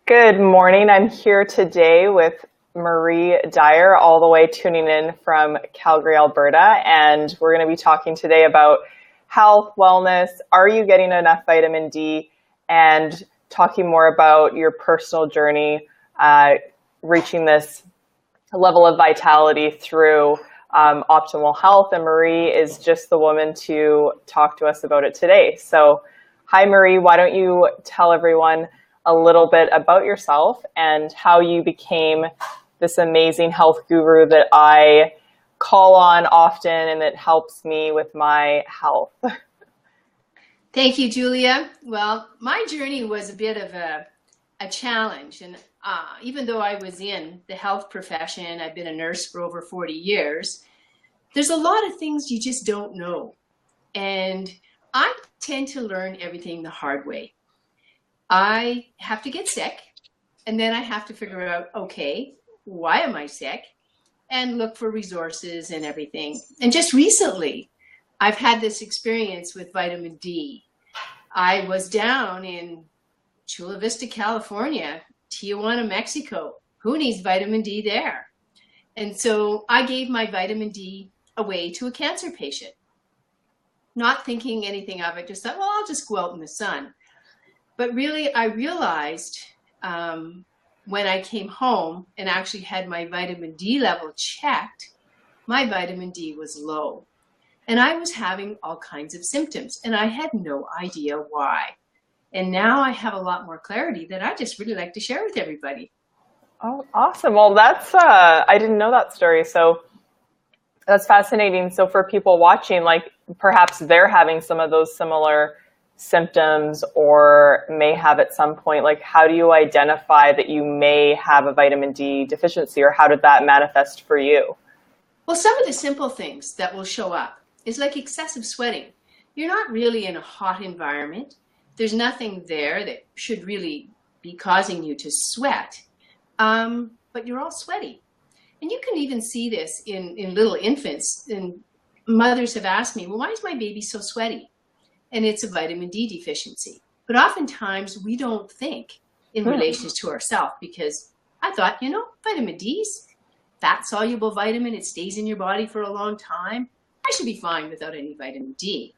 Good morning. I'm here today with Marie Dyer, all the way tuning in from Calgary, Alberta, and we're going to be talking today about health, wellness, are you getting enough vitamin D, and talking more about your personal journey, reaching this level of vitality through optimal health. And Marie is just the woman to talk to us about it today. So, hi, Marie. Why don't you tell everyone a little bit about yourself and how you became this amazing health guru that I call on often and that helps me with my health. Thank you, Julia. Well, my journey was a bit of a challenge. And even though I was in the health profession, I've been a nurse for over 40 years, there's a lot of things you just don't know. And I tend to learn everything the hard way. I have to get sick, and then I have to figure out, okay, why am I sick? And look for resources and everything. And just recently, I've had this experience with vitamin D. I was down in Chula Vista, California, Tijuana, Mexico. Who needs vitamin D there? And so I gave my vitamin D away to a cancer patient, not thinking anything of it, just thought, well, I'll just go out in the sun. But really, I realized when I came home and actually had my vitamin D level checked, my vitamin D was low. And I was having all kinds of symptoms, and I had no idea why. And now I have a lot more clarity that I just really like to share with everybody. Oh, awesome. Well, that's, I didn't know that story. So that's fascinating. So for people watching, like perhaps they're having some of those similar symptoms or may have at some point, like how do you identify that you may have a vitamin D deficiency, or how did that manifest for you? Well, some of the simple things that will show up is like excessive sweating. You're not really in a hot environment. There's nothing there that should really be causing you to sweat, but you're all sweaty. And you can even see this in little infants. And mothers have asked me, well, why is my baby so sweaty? And it's a vitamin D deficiency. But oftentimes we don't think in relation to ourselves, because I thought, vitamin D's fat-soluble vitamin. It stays in your body for a long time. I should be fine without any vitamin D.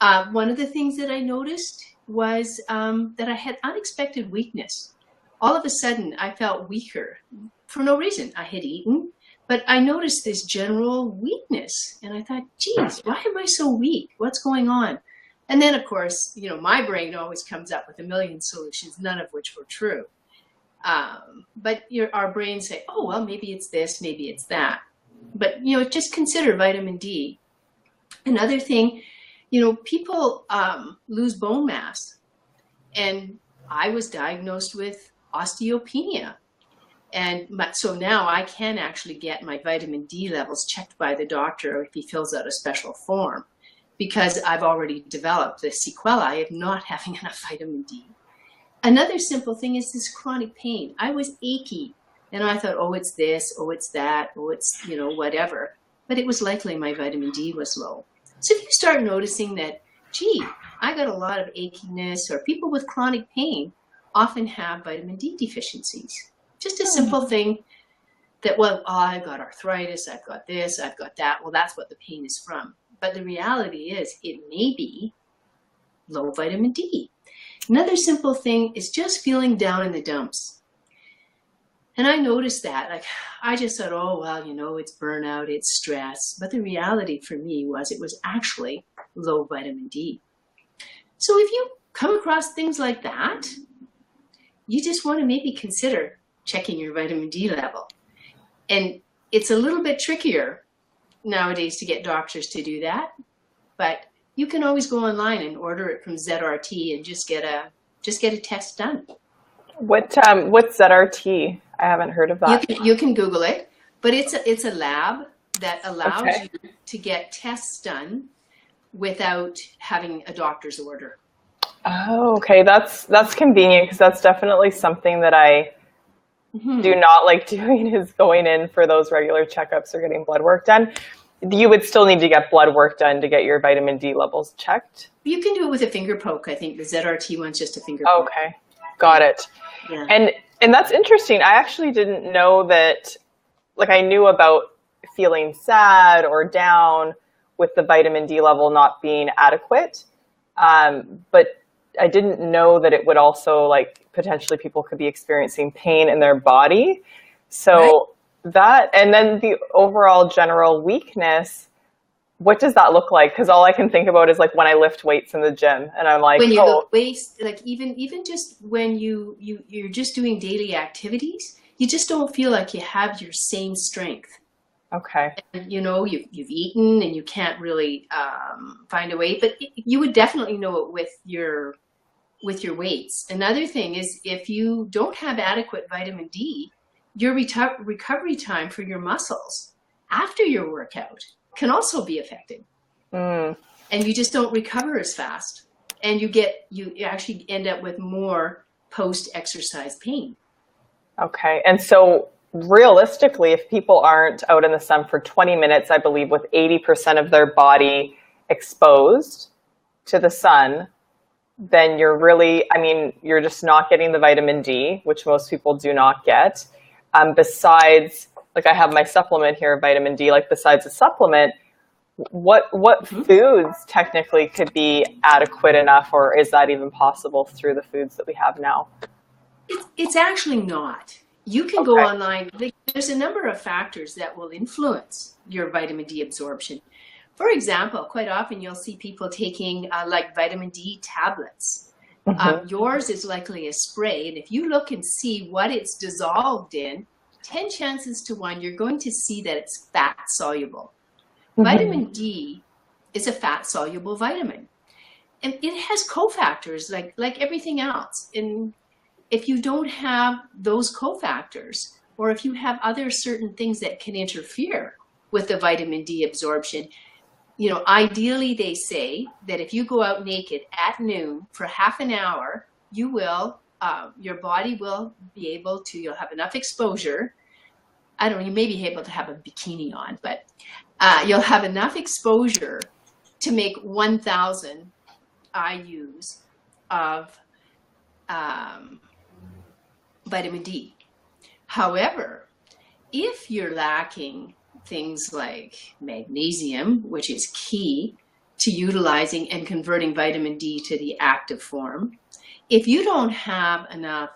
One of the things that I noticed was that I had unexpected weakness. All of a sudden, I felt weaker for no reason. I had eaten, but I noticed this general weakness. And I thought, geez, why am I so weak? What's going on? And then, of course, my brain always comes up with a million solutions, none of which were true. But our brains say, oh, well, maybe it's this, maybe it's that. But, just consider vitamin D. Another thing, people lose bone mass. And I was diagnosed with osteopenia. And so now I can actually get my vitamin D levels checked by the doctor if he fills out a special form, because I've already developed the sequelae of not having enough vitamin D. Another simple thing is this chronic pain. I was achy, and I thought, oh, it's this, oh, it's that, oh, it's, whatever. But it was likely my vitamin D was low. So if you start noticing that, gee, I got a lot of achiness, or people with chronic pain often have vitamin D deficiencies. Just a simple thing that, well, I've got arthritis, I've got this, I've got that. Well, that's what the pain is from. But the reality is it may be low vitamin D. Another simple thing is just feeling down in the dumps. And I noticed that. Like, I just thought, oh, well, it's burnout, it's stress. But the reality for me was it was actually low vitamin D. So if you come across things like that, you just want to maybe consider checking your vitamin D level. And it's a little bit trickier nowadays to get doctors to do that, but you can always go online and order it from ZRT and just get a test done. What's ZRT? I haven't heard of that. You can Google it, but it's a lab that allows you to get tests done without having a doctor's order. Oh, okay. That's convenient, because that's definitely something that I do not like doing, is going in for those regular checkups or getting blood work done. You would still need to get blood work done to get your vitamin D levels checked. You can do it with a finger poke. I think the ZRT one's just a finger poke. Okay, got it. Yeah. And that's interesting. I actually didn't know that, like I knew about feeling sad or down with the vitamin D level not being adequate. But I didn't know that it would also, like, potentially people could be experiencing pain in their body. Right. So that, and then the overall general weakness, what does that look like? Because all I can think about is like when I lift weights in the gym and I'm like, When you oh, lift weights, like even just when you're just doing daily activities, you just don't feel like you have your same strength. okay. And, you've eaten and you can't really find a weight, but you would definitely know it with your weights. Another thing is, if you don't have adequate vitamin D, your recovery time for your muscles after your workout can also be affected. Mm. And you just don't recover as fast. And you actually end up with more post-exercise pain. Okay. And so realistically, if people aren't out in the sun for 20 minutes, I believe with 80% of their body exposed to the sun, then you're really, I mean, you're just not getting the vitamin D, which most people do not get. Besides, like I have my supplement here, vitamin D, like besides the supplement, what foods technically could be adequate enough, or is that even possible through the foods that we have now? It's actually not. You can go online. There's a number of factors that will influence your vitamin D absorption. For example, quite often you'll see people taking like vitamin D tablets. Mm-hmm. Yours is likely a spray, and if you look and see what it's dissolved in, 10 chances to 1, you're going to see that it's fat soluble. Mm-hmm. Vitamin D is a fat soluble vitamin, and it has cofactors like everything else. And if you don't have those cofactors, or if you have other certain things that can interfere with the vitamin D absorption, ideally they say that if you go out naked at noon for half an hour, your body will be able to, you'll have enough exposure. I don't know, you may be able to have a bikini on, but you'll have enough exposure to make 1,000 IUs of vitamin D. However, if you're lacking things like magnesium, which is key to utilizing and converting vitamin D to the active form, if you don't have enough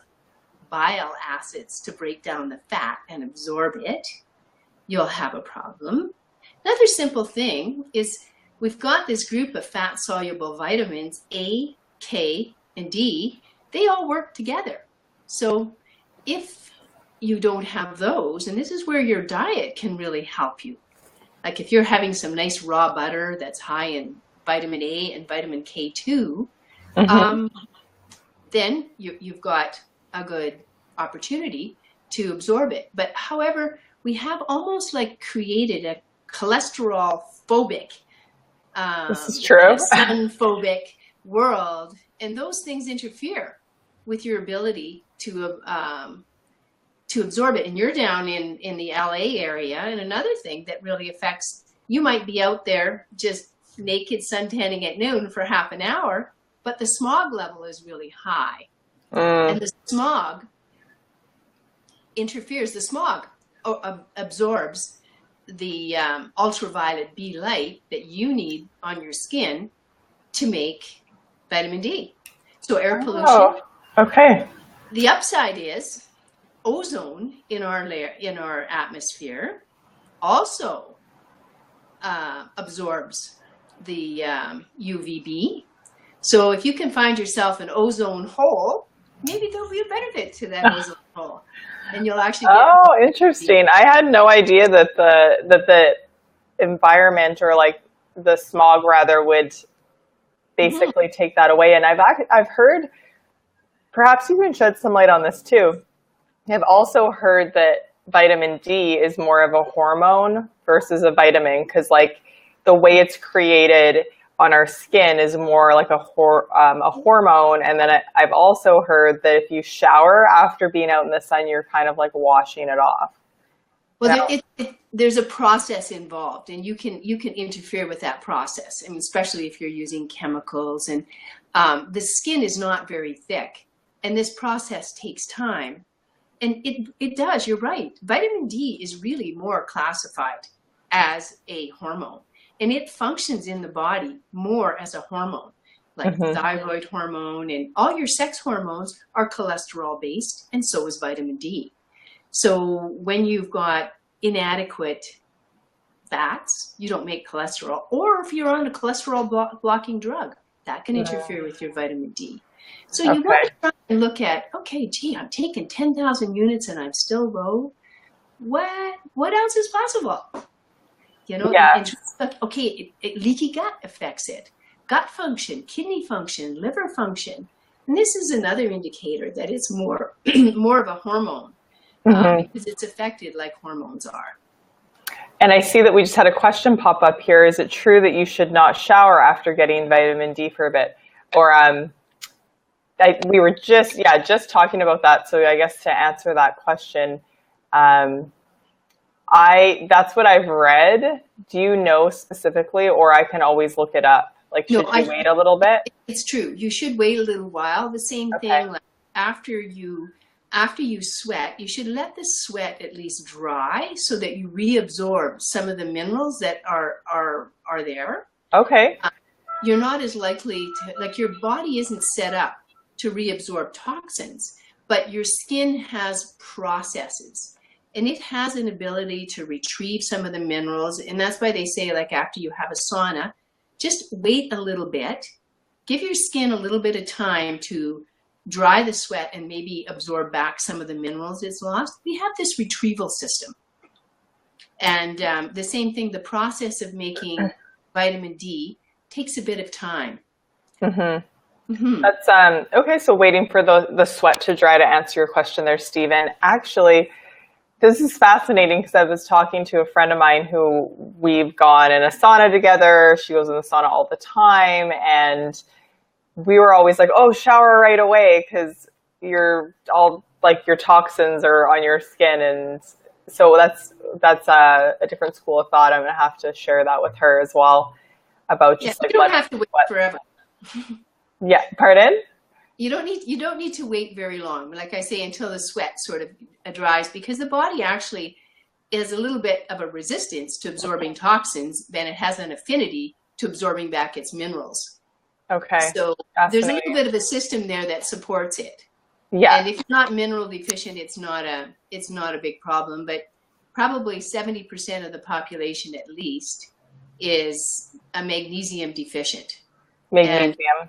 bile acids to break down the fat and absorb it, you'll have a problem. Another simple thing is we've got this group of fat-soluble vitamins, A, K, and D. They all work together. So if you don't have those, and this is where your diet can really help you. Like if you're having some nice raw butter that's high in vitamin A and vitamin K2, mm-hmm. Then you've got a good opportunity to absorb it. But however, we have almost like created a cholesterol phobic, this is true, sun phobic world, and those things interfere with your ability to absorb it. And you're down in the LA area, and another thing that really affects, you might be out there just naked suntanning at noon for half an hour, but the smog level is really high. And the smog interferes, the smog absorbs the ultraviolet B light that you need on your skin to make vitamin D. So air pollution. Oh, okay. The upside is ozone in our atmosphere also absorbs the UVB. So if you can find yourself an ozone hole, maybe there'll be a benefit to that ozone hole, and you'll actually get. Oh, interesting! I had no idea that the environment, or like the smog rather, would basically mm-hmm. take that away. And I've heard, perhaps you can shed some light on this too. I've also heard that vitamin D is more of a hormone versus a vitamin, because like the way it's created on our skin is more like a hormone. And then I've also heard that if you shower after being out in the sun, you're kind of like washing it off. Well, there's a process involved, and you can interfere with that process. I mean, especially if you're using chemicals, and the skin is not very thick. And this process takes time. And it does, you're right. Vitamin D is really more classified as a hormone. And it functions in the body more as a hormone, like thyroid hormone, and all your sex hormones are cholesterol based, and so is vitamin D. So when you've got inadequate fats, you don't make cholesterol, or if you're on a cholesterol blocking drug, that can interfere with your vitamin D. So you want to try and look at, okay, gee, I'm taking 10,000 units and I'm still low. What else is possible? You know, and okay, leaky gut affects it. Gut function, kidney function, liver function. And this is another indicator that it's more, more of a hormone because it's affected like hormones are. And I see that we just had a question pop up here. Is it true that you should not shower after getting vitamin D for a bit? Or we were just talking about that. So I guess to answer that question, that's what I've read. Do you know specifically, or I can always look it up? Like, should you wait a little bit? It's true. You should wait a little while. The same thing, like after you sweat, you should let the sweat at least dry so that you reabsorb some of the minerals that are there. Okay. You're not as likely to, like, your body isn't set up to reabsorb toxins, but your skin has processes and it has an ability to retrieve some of the minerals. And that's why they say, like, after you have a sauna, just wait a little bit, give your skin a little bit of time to dry the sweat and maybe absorb back some of the minerals it's lost. We have this retrieval system. And the same thing, the process of making vitamin D takes a bit of time. That's okay. So waiting for the sweat to dry, to answer your question there, Stephen. Actually, this is fascinating because I was talking to a friend of mine who we've gone in a sauna together. She goes in the sauna all the time, and we were always like, "Oh, shower right away," because you're all like your toxins are on your skin, and so that's a different school of thought. I'm gonna have to share that with her as well about just like you don't have to wait forever. Yeah, pardon? You don't need to wait very long. Like I say, until the sweat sort of dries, because the body actually is a little bit of a resistance to absorbing toxins, then it has an affinity to absorbing back its minerals. Okay. So there's a little bit of a system there that supports it. Yeah. And if you're not mineral deficient, it's not a big problem, but probably 70% of the population at least is a magnesium deficient. Magnesium.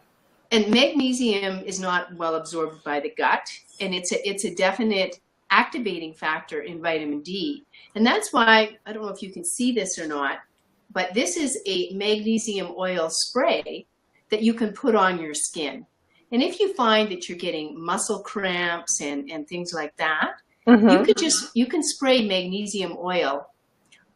And magnesium is not well absorbed by the gut, and it's a definite activating factor in vitamin D. And that's why, I don't know if you can see this or not, but this is a magnesium oil spray that you can put on your skin. And if you find that you're getting muscle cramps and things like that, you can spray magnesium oil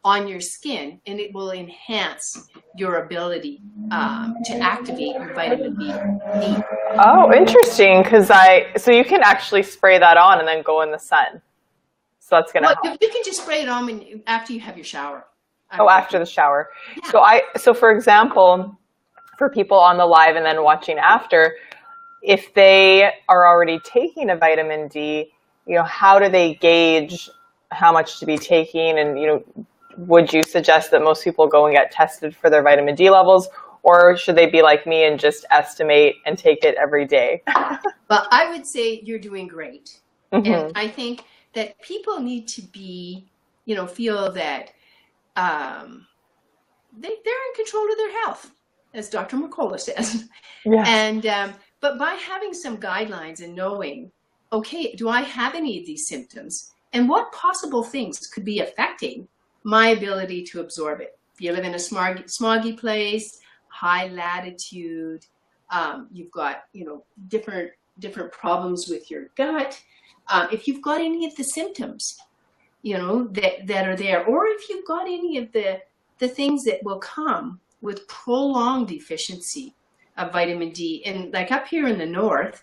on your skin, and it will enhance your ability to activate your vitamin D. Oh, interesting. So you can actually spray that on and then go in the sun. So that's gonna help. You can just spray it on after you have your shower. After the shower. Yeah. So for example, for people on the live and then watching after, if they are already taking a vitamin D, how do they gauge how much to be taking? And, would you suggest that most people go and get tested for their vitamin D levels, or should they be like me and just estimate and take it every day? Well, I would say you're doing great. And I think that people need to be, feel that they're in control of their health, as Dr. McCullough says. Yes. And but by having some guidelines and knowing, okay, do I have any of these symptoms, and what possible things could be affecting my ability to absorb it? If you live in a smoggy place, high latitude, you've got different problems with your gut. If you've got any of the symptoms, that are there, or if you've got any of the things that will come with prolonged deficiency of vitamin D, and like up here in the north,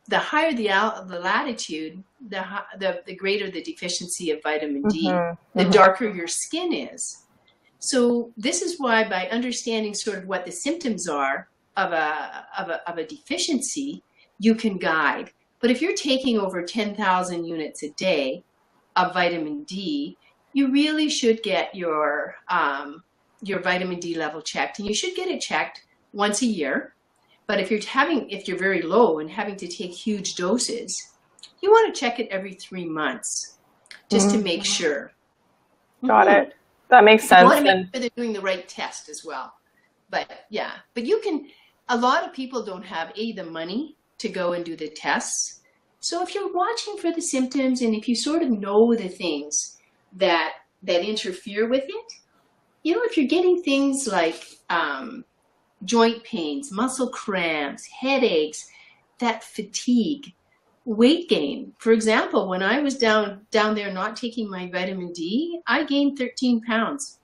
the higher the latitude, the greater the deficiency of vitamin D, the darker your skin is. So this is why, by understanding sort of what the symptoms are of a deficiency, you can guide. But if you're taking over 10,000 units a day of vitamin D, you really should get your vitamin D level checked, and you should get it checked once a year. But if you're very low and having to take huge doses, you want to check it every 3 months just to make sure. Got it. That makes sense. You want to make sure they're doing the right test as well. But yeah, but a lot of people don't have the money to go and do the tests. So if you're watching for the symptoms, and if you sort of know the things that interfere with it, if you're getting things like joint pains, muscle cramps, headaches, that fatigue, weight gain. For example, when I was down there not taking my vitamin D, I gained 13 pounds.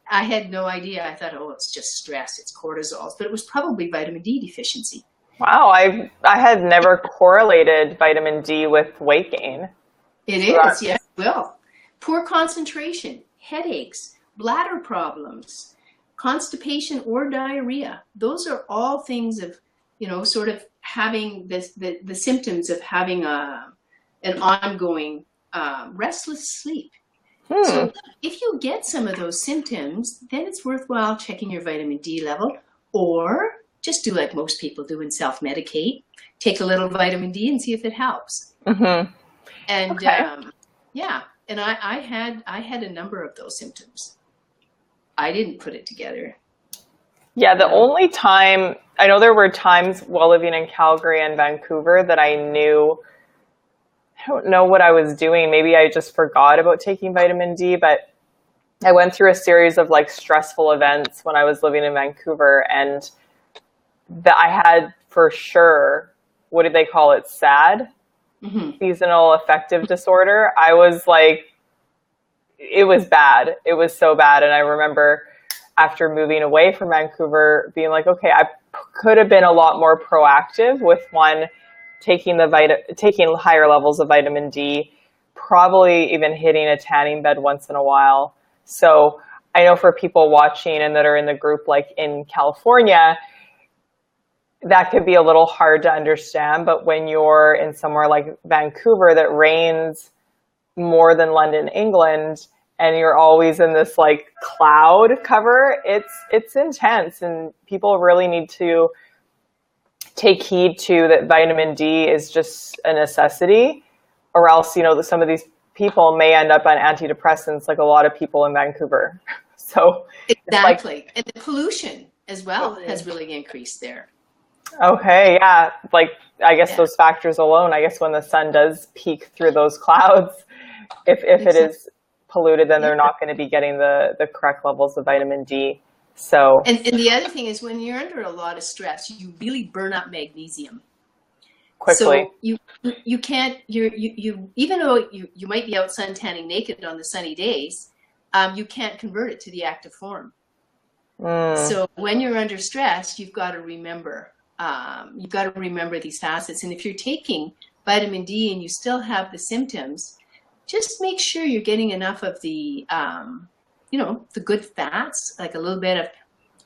I had no idea. I thought, it's just stress, it's cortisol, but it was probably vitamin D deficiency. Wow, I had never correlated vitamin D with weight gain. It is, yes, well. Poor concentration, headaches, bladder problems, constipation or diarrhea. Those are all things of, sort of having the symptoms of having an ongoing restless sleep. So if you get some of those symptoms, then it's worthwhile checking your vitamin D level, or just do like most people do and self-medicate. Take a little vitamin D and see if it helps. And and I had a number of those symptoms. I didn't put it together. Yeah, the only time, I know there were times while living in Calgary and Vancouver that I don't know what I was doing. Maybe I just forgot about taking vitamin D, but I went through a series of like stressful events when I was living in Vancouver, and that I had for sure, what did they call it? SAD, seasonal affective disorder. I was like, it was bad. It was so bad. And I remember after moving away from Vancouver being like, okay, I could have been a lot more proactive with taking higher levels of vitamin D, probably even hitting a tanning bed once in a while. So I know for people watching and that are in the group, like in California, that could be a little hard to understand. But when you're in somewhere like Vancouver that rains more than London, England, and you're always in this like cloud cover, it's intense, and people really need to take heed to that vitamin D is just a necessity, or else, some of these people may end up on antidepressants, like a lot of people in Vancouver. So exactly. And the pollution as well has really increased there. Okay. Yeah. Like, I guess those factors alone, I guess when the sun does peek through those clouds, if it is polluted, then they're not going to be getting the correct levels of vitamin D. So, and the other thing is, when you're under a lot of stress, you really burn up magnesium quickly. So you can't, you even though you might be out sun tanning naked on the sunny days, you can't convert it to the active form. So when you're under stress, you've got to remember these facets. And if you're taking vitamin D and you still have the symptoms, just make sure you're getting enough of the the good fats, like a little bit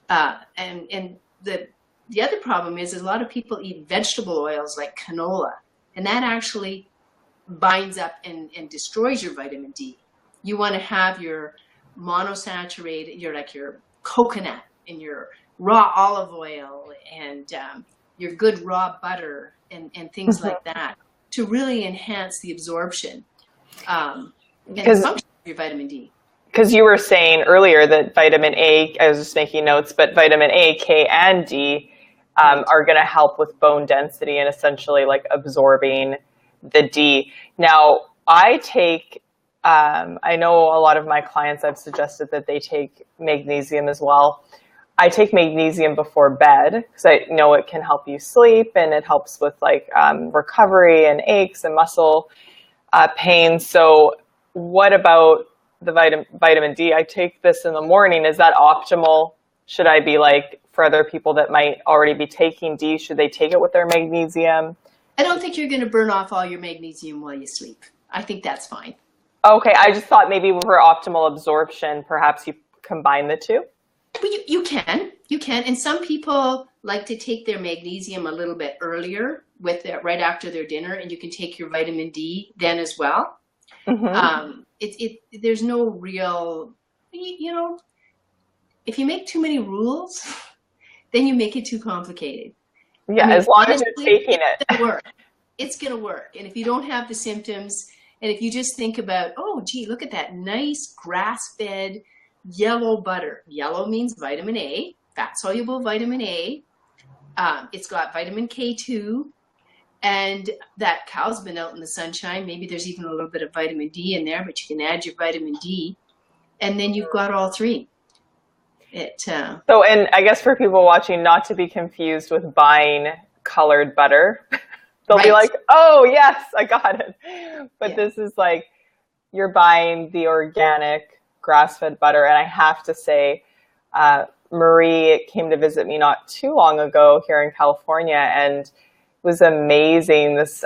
of, and the other problem is a lot of people eat vegetable oils like canola, and that actually binds up and destroys your vitamin D. You want to have your monosaturated, your coconut and your raw olive oil and your good raw butter and things like that to really enhance the absorption and the function of your vitamin D. Because you were saying earlier that vitamin A, I was just making notes, but vitamin A, K, and D are going to help with bone density and essentially like absorbing the D. Now, I know a lot of my clients, I've suggested that they take magnesium as well. I take magnesium before bed because I know it can help you sleep, and it helps with like recovery and aches and muscle pain. So what about the vitamin D? I take this in the morning. Is that optimal? Should I be like, for other people that might already be taking D, should they take it with their magnesium? I don't think you're going to burn off all your magnesium while you sleep. I think that's fine. Okay, I just thought maybe for optimal absorption, perhaps you combine the two. Well, you can, and some people like to take their magnesium a little bit earlier with their, right after their dinner, and you can take your vitamin D then as well. Mm-hmm. There's no real, if you make too many rules, then you make it too complicated. Yeah, I mean, as long as honestly, you're taking it's it. gonna work. It's gonna work. And if you don't have the symptoms, and if you just think about, oh, gee, look at that nice grass-fed yellow butter. Yellow means vitamin A, fat-soluble vitamin A. It's got vitamin K2, and that cow's been out in the sunshine. Maybe there's even a little bit of vitamin D in there, but you can add your vitamin D, and then you've got all three. So, and I guess for people watching, not to be confused with buying colored butter. They'll be like, oh, yes, I got it. But this is like, you're buying the organic grass-fed butter. And I have to say, Marie came to visit me not too long ago here in California, and it was amazing. This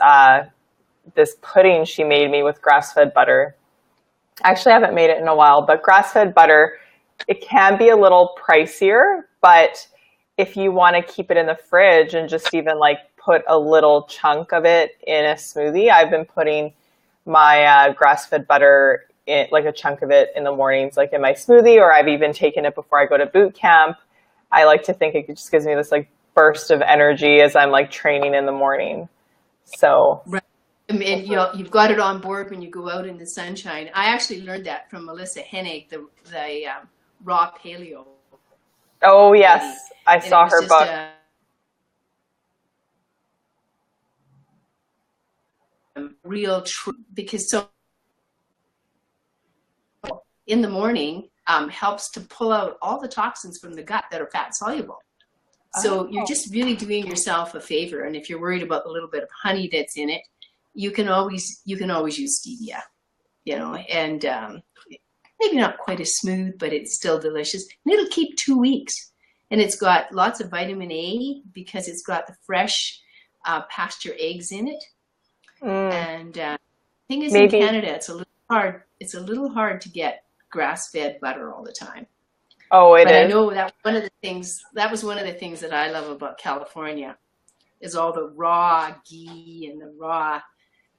pudding she made me with grass-fed butter. Actually, I haven't made it in a while, but grass-fed butter, it can be a little pricier, but if you want to keep it in the fridge and just even like put a little chunk of it in a smoothie, I've been putting my grass-fed butter in, like a chunk of it in the mornings, like in my smoothie, or I've even taken it before I go to boot camp. I like to think it just gives me this like burst of energy as I'm like training in the morning. So. Right. I mean, you've got it on board when you go out in the sunshine. I actually learned that from Melissa Hennig, the raw paleo. Oh yes, I saw her book. Real truth, because so in the morning helps to pull out all the toxins from the gut that are fat soluble. So you're just really doing yourself a favor. And if you're worried about the little bit of honey that's in it, you can always use stevia, and maybe not quite as smooth, but it's still delicious. And it'll keep 2 weeks. And it's got lots of vitamin A because it's got the fresh pasture eggs in it. And the thing is, in Canada, it's a little hard. It's a little hard to get grass-fed butter all the time. Oh, it is. I know that was one of the things that I love about California is all the raw ghee and the raw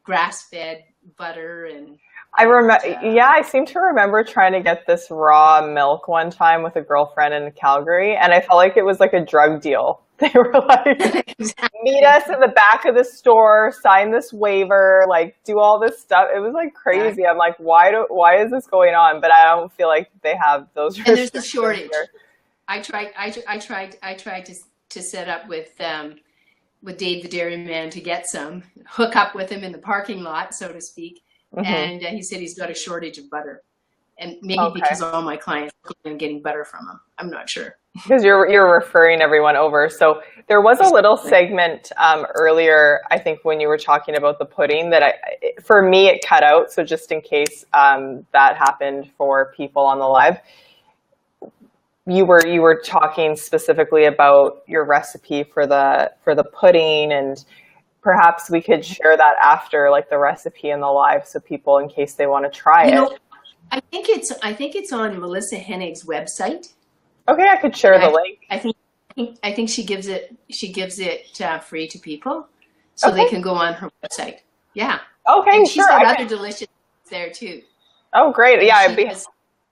grass-fed butter. And I remember, I seem to remember trying to get this raw milk one time with a girlfriend in Calgary, and I felt like it was like a drug deal. They were like, meet us in the back of the store, sign this waiver, like do all this stuff. It was like crazy. I'm like, why is this going on? But I don't feel like they have those restrictions. And there's a shortage. Here. I tried to set up with Dave the Dairyman to get some, hook up with him in the parking lot, so to speak. Mm-hmm. And he said he's got a shortage of butter. And maybe because all my clients are getting butter from him. I'm not sure. Because you're referring everyone over. So there was a little segment earlier, I think, when you were talking about the pudding that for me, it cut out. So just in case that happened for people on the live, you were talking specifically about your recipe for the pudding, and perhaps we could share that after, like the recipe in the live, so people, in case they want to try it. I think it's on Melissa Hennig's website. Okay, I could share the link. I think she gives it free to people, so they can go on her website. Yeah. Okay, and she's got other delicious there too. Oh, great! Yeah, I'd be.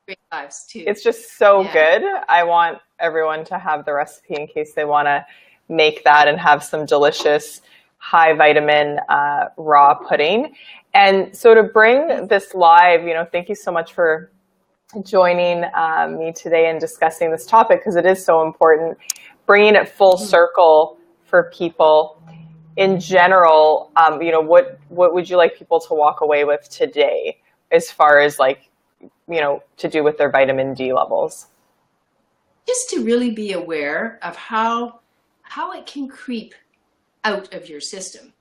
Great lives too. It's just so good. I want everyone to have the recipe in case they want to make that and have some delicious high vitamin raw pudding. And so to bring this live, thank you so much for joining me today and discussing this topic, because it is so important, bringing it full circle for people in general. What would you like people to walk away with today as far as to do with their vitamin D levels? Just to really be aware of how it can creep out of your system,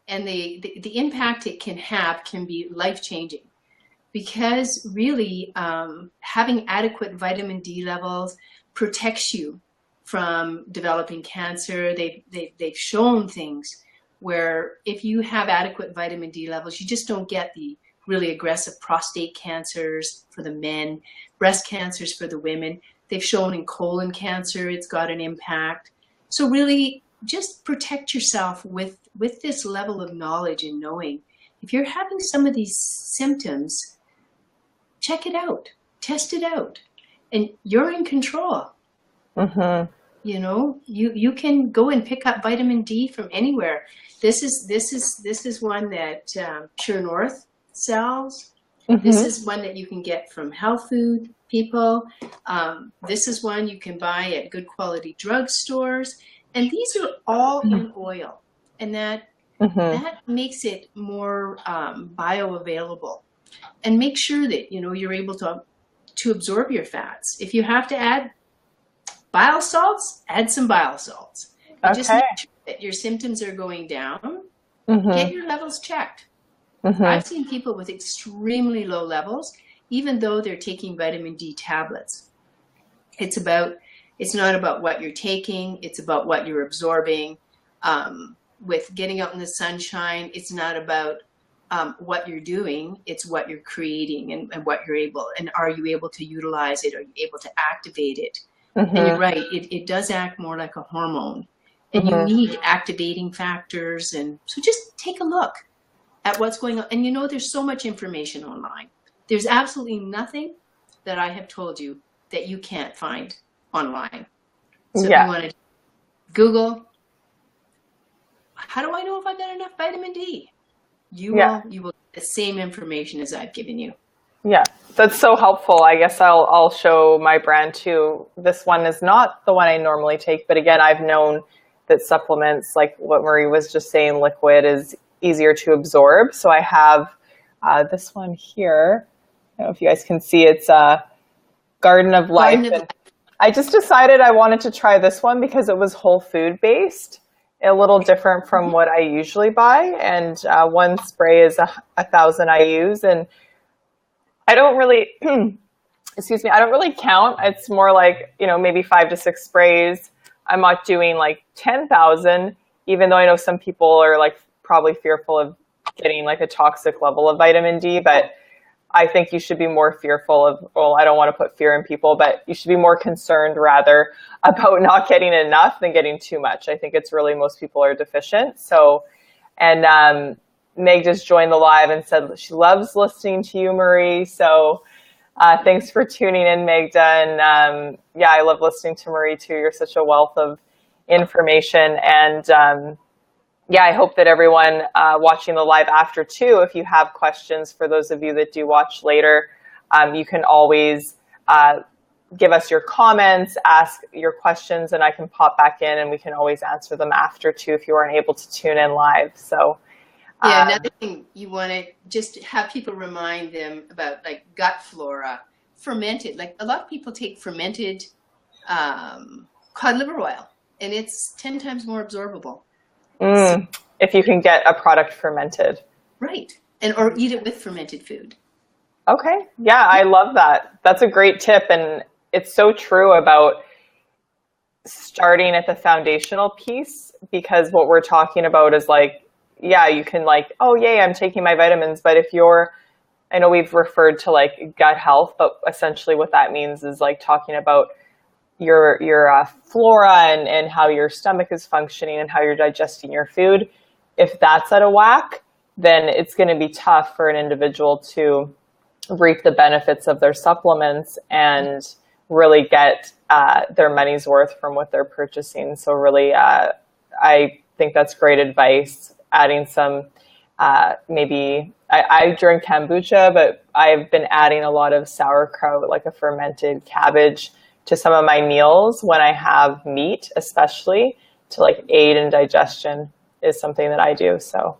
and the impact it can have can be life-changing, because really having adequate vitamin D levels protects you from developing cancer. They've shown things where if you have adequate vitamin D levels, you just don't get the really aggressive prostate cancers for the men, breast cancers for the women. They've shown in colon cancer it's got an impact. So really, just protect yourself with this level of knowledge and knowing if you're having some of these symptoms, check it out, test it out, and you're in control. Mm-hmm. You know, you can go and pick up vitamin D from anywhere. This is one that Sure North sells. Mm-hmm. This is one that you can get from health food people. This is one you can buy at good quality drugstores. And these are all in oil. And that makes it more bioavailable. And make sure that, you know, you're able to absorb your fats. If you have to add bile salts, add some bile salts. Okay. Just make sure that your symptoms are going down. Get your levels checked. I've seen people with extremely low levels, even though they're taking vitamin D tablets. It's not about what you're taking, it's about what you're absorbing. With getting out in the sunshine, it's not about what you're doing, it's what you're creating and what you're able, and are you able to utilize it? Are you able to activate it? And you're right, it does act more like a hormone. And you need activating factors. And so just take a look at what's going on. And you know, there's so much information online. There's absolutely nothing that I have told you that you can't find online. So if you want to Google, how do I know if I've got enough vitamin D? You will get the same information as I've given you. Yeah, that's so helpful. I guess I'll show my brand too. This one is not the one I normally take, but again, I've known that supplements, like what Marie was just saying, liquid is easier to absorb. So I have this one here. I don't know if you guys can see, it's Garden of Life. And I just decided I wanted to try this one because it was whole food based, a little different from what I usually buy. And one spray is 1,000 IUs, and I don't really, excuse me, I don't really count. It's more like, you know, maybe 5 to 6 sprays. I'm not doing like 10,000, even though I know some people are like probably fearful of getting like a toxic level of vitamin D, but I think you should be more fearful of, well, I don't want to put fear in people, but you should be more concerned rather about not getting enough than getting too much. I think it's really, most people are deficient. So, and Meg just joined the live and said she loves listening to you, Marie. So thanks for tuning in, Magda. And yeah, I love listening to Marie too. You're such a wealth of information. And yeah, I hope that everyone watching the live after too, if you have questions, for those of you that do watch later, you can always give us your comments, ask your questions, and I can pop back in and we can always answer them after too if you aren't able to tune in live. So yeah, another thing you want to just have people remind them about, like gut flora, fermented. Like a lot of people take fermented cod liver oil, and it's 10 times more absorbable. So, if you can get a product fermented. Right. And or eat it with fermented food. Okay. Yeah, I love that. That's a great tip. And it's so true about starting at the foundational piece, because what we're talking about is like, yeah, you can like, oh, yay, I'm taking my vitamins. But if you're, I know we've referred to like gut health, but essentially what that means is like talking about your flora and how your stomach is functioning and how you're digesting your food. If that's out of whack, then it's going to be tough for an individual to reap the benefits of their supplements and really get their money's worth from what they're purchasing. So really, I think that's great advice. Adding some, maybe, I drink kombucha, but I've been adding a lot of sauerkraut, like a fermented cabbage, to some of my meals when I have meat, especially to like aid in digestion, is something that I do. So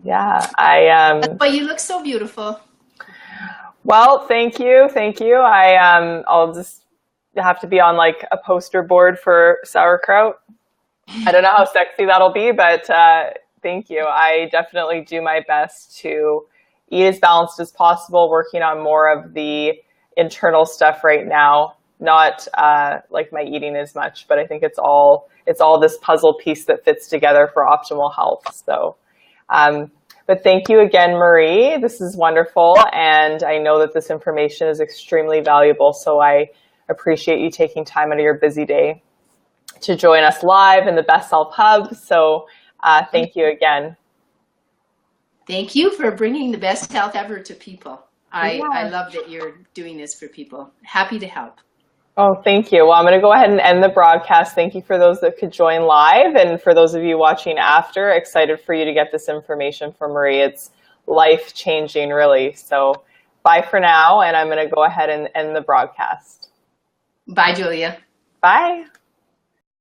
yeah, But you look so beautiful. Well, thank you. I'll just have to be on like a poster board for sauerkraut. I don't know how sexy that'll be, but thank you. I definitely do my best to eat as balanced as possible, working on more of the internal stuff right now, not like my eating as much, but I think it's all this puzzle piece that fits together for optimal health. So, but thank you again, Marie. This is wonderful. And I know that this information is extremely valuable. So I appreciate you taking time out of your busy day. to join us live in the Best Self Hub. So thank you again. Thank you for bringing the best health ever to people. Yeah. I love that you're doing this for people. Happy to help. Oh, thank you. Well, I'm going to go ahead and end the broadcast. Thank you for those that could join live, and for those of you watching after, excited for you to get this information from Marie. It's life-changing, really. So bye for now, and I'm going to go ahead and end the broadcast. Bye, Julia. Bye.